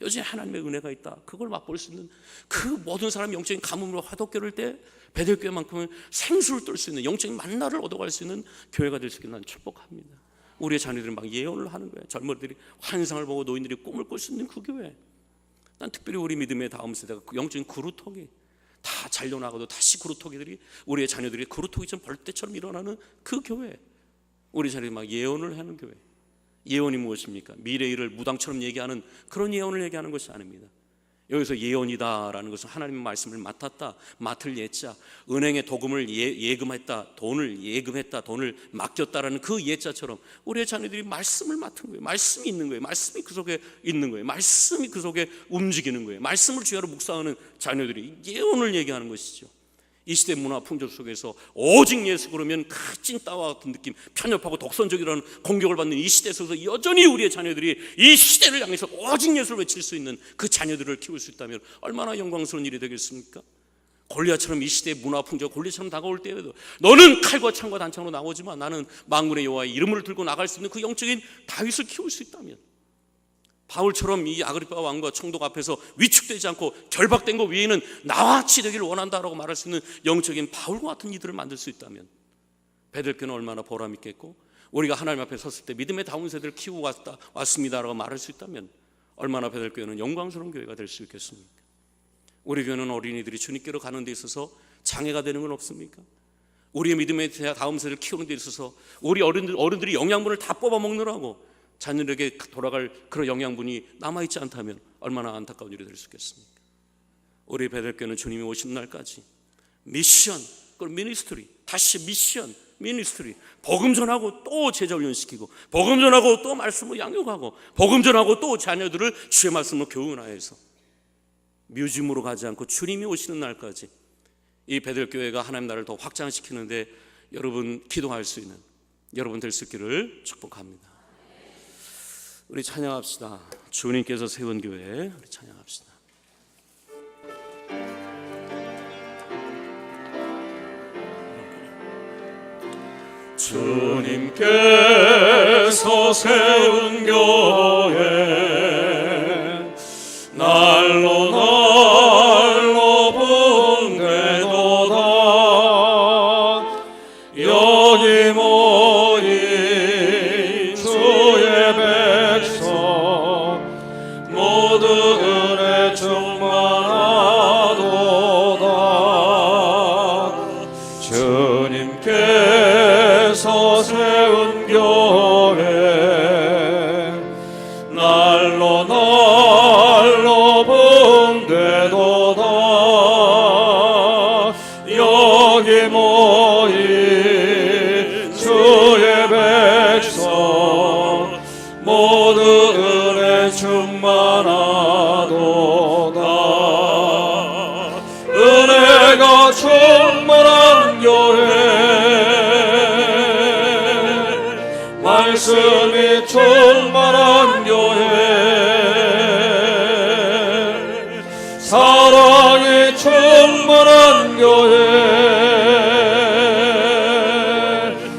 여전히 하나님의 은혜가 있다, 그걸 맛볼 수 있는, 그 모든 사람이 영적인 가뭄으로 화독교를 때 베델교회만큼은 생수를 뜰 수 있는, 영적인 만나를 얻어갈 수 있는 교회가 될 수 있기를 난 축복합니다. 우리의 자녀들이 막 예언을 하는 거예요. 젊은이들이 환상을 보고 노인들이 꿈을 꿀 수 있는 그 교회, 난 특별히 우리 믿음의 다음 세대가 영적인 그루터기 다 잘려나가도 다시 그루터기들이, 우리의 자녀들이 그루터기처럼 벌떼처럼 일어나는 그 교회, 우리 자녀들이 막 예언을 하는 교회. 예언이 무엇입니까? 미래의 일을 무당처럼 얘기하는 그런 예언을 얘기하는 것이 아닙니다. 여기서 예언이다라는 것은 하나님의 말씀을 맡았다, 맡을 예자, 은행에 도금을 예금했다, 돈을 예금했다, 돈을 맡겼다라는 그 예자처럼 우리의 자녀들이 말씀을 맡은 거예요. 말씀이 있는 거예요. 말씀이 그 속에 있는 거예요. 말씀이 그 속에 움직이는 거예요. 말씀을 주야로 묵상하는 자녀들이 예언을 얘기하는 것이죠. 이 시대 문화 풍조 속에서 오직 예수 그러면 그 찐따와 같은 느낌, 편협하고 독선적이라는 공격을 받는 이 시대 속에서 여전히 우리의 자녀들이 이 시대를 향해서 오직 예수를 외칠 수 있는 그 자녀들을 키울 수 있다면 얼마나 영광스러운 일이 되겠습니까? 골리앗처럼 이 시대의 문화 풍조가 골리앗처럼 다가올 때에도 너는 칼과 창과 단창으로 나오지만 나는 만군의 여호와의 이름을 들고 나갈 수 있는 그 영적인 다윗을 키울 수 있다면, 바울처럼 이 아그리파 왕과 총독 앞에서 위축되지 않고 결박된 것 외에는 나와 같이 되기를 원한다라고 말할 수 있는 영적인 바울과 같은 이들을 만들 수 있다면 베들교는 얼마나 보람 있겠고, 우리가 하나님 앞에 섰을 때 믿음의 다운 세대를 키우고 왔습니다라고 말할 수 있다면 얼마나 베들교회는 영광스러운 교회가 될 수 있겠습니까? 우리 교회는 어린이들이 주님께로 가는 데 있어서 장애가 되는 건 없습니까? 우리의 믿음의 다음 세대를 키우는 데 있어서 우리 어른들이 영양분을 다 뽑아먹느라고 자녀에게 돌아갈 그런 영양분이 남아있지 않다면 얼마나 안타까운 일이 될 수 있겠습니까? 우리 베들교회는 주님이 오시는 날까지 미션, 그리고 미니스트리, 다시 미션, 미니스트리, 복음 전하고 또 제자 훈련시키고, 복음 전하고 또 말씀을 양육하고, 복음 전하고 또 자녀들을 주의 말씀으로 교훈하여서 뮤지엄으로 가지 않고 주님이 오시는 날까지 이 베들교회가 하나님 나라를 더 확장시키는데 여러분 기도할 수 있는 여러분 될 수 있기를 축복합니다. 우리 찬양합시다. 주님께서 세운 교회, 우리 찬양합시다. 주님께서 세운 교회 날로 날로 붕괴도다. 여기 모인 주의 백성 모두 은혜 충만하도다. 주님께서 세운 교회 날로 날로 붕괴도다. 여기 모인 주의 백성 모두 은혜 충만하도다. 은혜가 충만한 교회, 말씀이 충만한 교회, 사랑이 충만한 교회,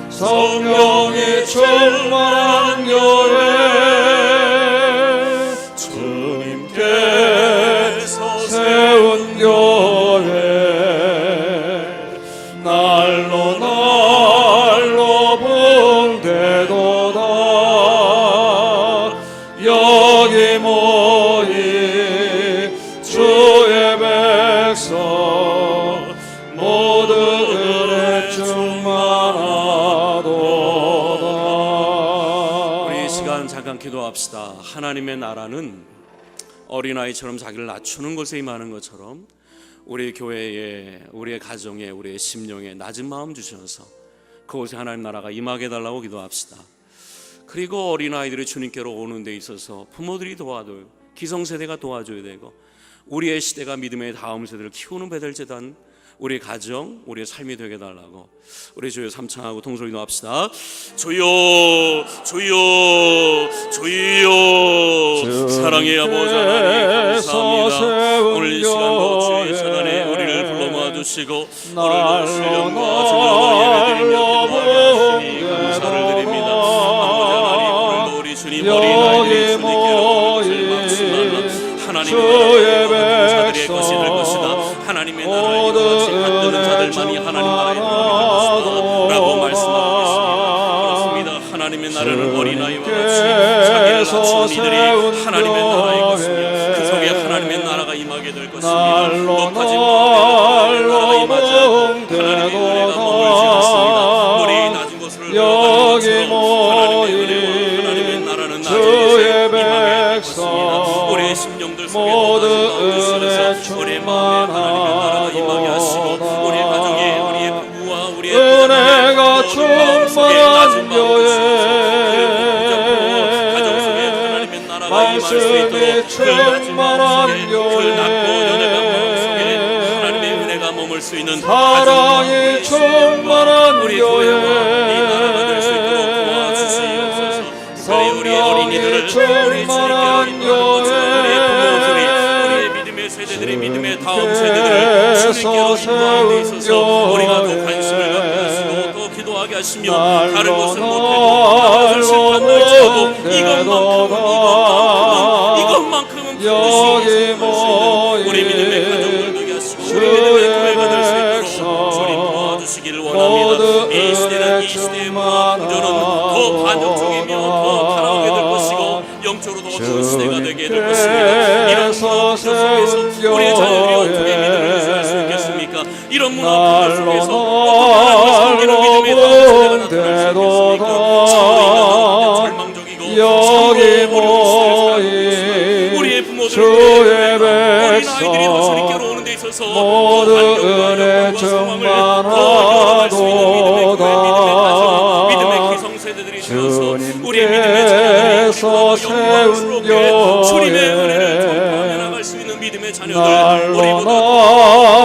성령이 충만한 교회, 주님께서 세운 교회 날로 날로 붕괴도다. 여기 모인 주의 백성 모두 은혜 충만하도다. 우리 이 시간 잠깐 기도합시다. 하나님의 나라는 어린아이처럼 자기를 낮추는 것에 임하는 것처럼 우리 교회에, 우리의 가정에, 우리의 심령에 낮은 마음 주셔서 그곳에 하나님 나라가 임하게 해달라고 기도합시다. 그리고 어린아이들이 주님께로 오는 데 있어서 부모들이 도와줘요. 기성세대가 도와줘야 되고, 우리의 시대가 믿음의 다음 세대를 키우는 베델재단, 우리의 가정, 우리의 삶이 되게 해달라고 우리 주여 삼창하고 동소리 노합시다. 주여 주여 주여. 사랑의 아버지 하나님 감사합니다. 오늘 이 시간도 주의 재단에 우리를 불러 모아주시고 오늘도 신령과 증거로 예배드리며 기도하여 주시니 감사를 드립니다. 아버지 하나님, 오늘도 우리 주님 어린아이들이 주님께로 오는 것을 막지 말라. 하나님의 나라의 자들의 것이 될 것이다. 하나님의 나라의 것이 받드는 자들만이 하나님 나라에 들어갈 것이다 라고 말씀하고 계십니다. 그렇습니다. 하나님의 나라는 어린아이와 같이 자기를 낮추는 이들이 하나님의 나라의 것이며 그 속에 하나님의 나라가 임하게 될 것입니다. 높아진 마음에 나라가 임하자 하나님의 은혜가 머물지 않습니다. 우리 낮은 곳을 여기 하나님의 은혜와 하나님의 나라는 나중에 임하게 될 것입니다. 우리의 심령들 속에 모두 주셔서 우리의 마음에 하나님의 나라가 임하게 하시고 우리의 가정에 우리의 부부와 우리의 은혜가 충만한 교회, 가정 속에 하나님의 나라가 임할 수 말씀이 있도록 그 충만한 낮은 속에 그 낮고 연약한 마음 속에 하나님의 은혜가 머물 수 있는 사랑이 충만한 우리 교회와 이 나라가 될 수 있도록 도와주시옵소서. 우리 어린이들을 우리 주님께로 인도하는 것처럼 우리의 부모들이, 우리의 믿음의 세대들이, 믿음의 다음 세대들을 주님께서 세운 우리가 더 관심을 갖게 하시고 또 기도하게 하시며 다른 것을 못해도 실패할지라도 이것만큼은 여기 모인 우리 믿음의 가정을 되게 하시고 우리 믿음의 교회가 될 수 있도록 주님 도와주시기를 원합니다. 이 시대는 이 시대의 문화 구조는 더 반역적이며 더 타락하게 될 것이고 영적으로도 어두운 시대가 되게 될 것입니다. 이런 문화 구조 속에서 우리의 자녀들이 어떻게 믿음을 유지할 수 있겠습니까? 이런 문화 구조 속에서 어떻게 하나님의 믿음의 다음 세대가 나타날 수 있겠습니까? 절망적이고 여기 모인 우리의 부모들, 주의 어린아이들이 더 주님께로 오는 데 있어서 모두 은혜 충만하도다. 믿음의 기성세대들이 되어서 우리의 믿음의 주님께서 세운 주님의 은혜를 교회 전파해 나갈 수 있는 믿음의 자녀들 날로 우리보다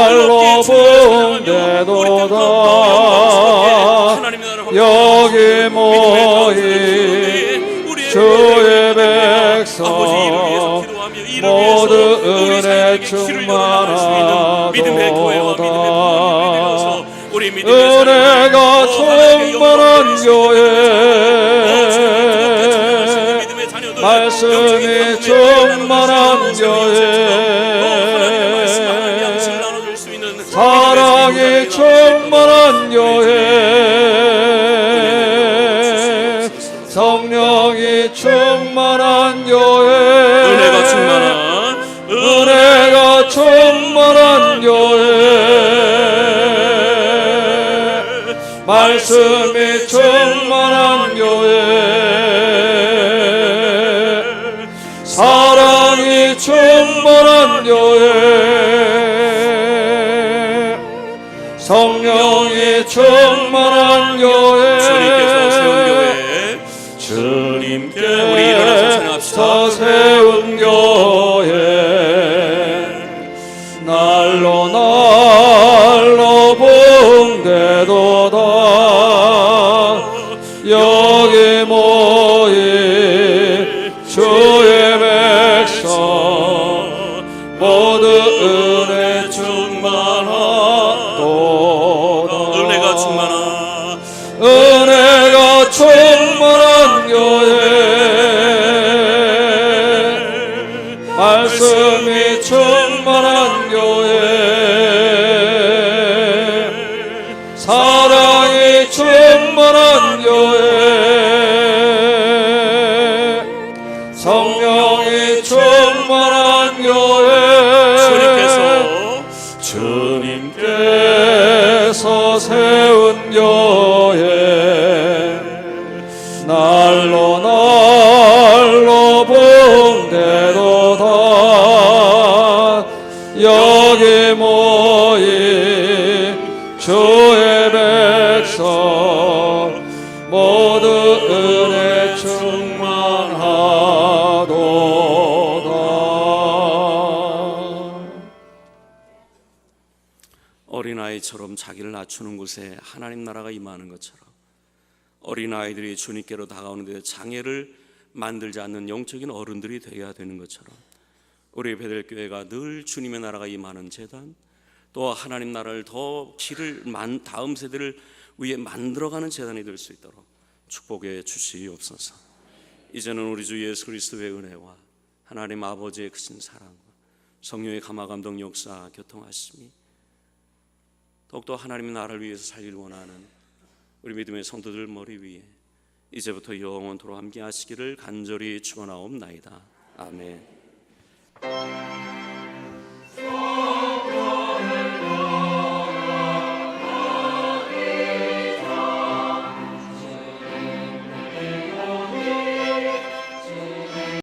날로 본대도다. 여기 모인 주의 백성 모두 은혜 충만하도다. 은혜가 충만한 교회 말씀이 충만한 교회 사랑이 충만한 교회 성령이 충만한 교회 은혜가 충만한 교회 말씀이 충만한 교회 사랑이 충만한 교회 성령이 충만한 교회 주님께서 세운 교회 주님께서 세운 교회 날로 날로 붕대도다. 여기 모인 주의 백성 모두 은혜 충만하도다. 은혜가 충만한 교회 말씀이 충만한 교회 사랑이 충만한 교회 성령이 충만한 교회 주님께서 세운 교회 날로 날로 붕대도다. 여기 모인 주의 백성 모두 은혜 충만하도다. 어린아이처럼 자기를 낮추는 곳에 하나님 나라가 임하는 것처럼 어린아이들이 주님께로 다가오는 데 장애를 만들지 않는 영적인 어른들이 되어야 되는 것처럼 우리 베델교회가 늘 주님의 나라가 임하는 재단, 또 하나님 나라를 더 길을 다음 세대를 위해 만들어가는 재단이 될 수 있도록 축복해 주시옵소서. 이제는 우리 주 예수 그리스도의 은혜와 하나님 아버지의 크신 사랑과 성령의 감화감동 역사 교통하심이 더욱더 하나님의 나라를 위해서 살길 원하는 우리 믿음의 성도들 머리 위에 이제부터 영원토록 함께 하시기를 간절히 축원하옵나이다. 아멘.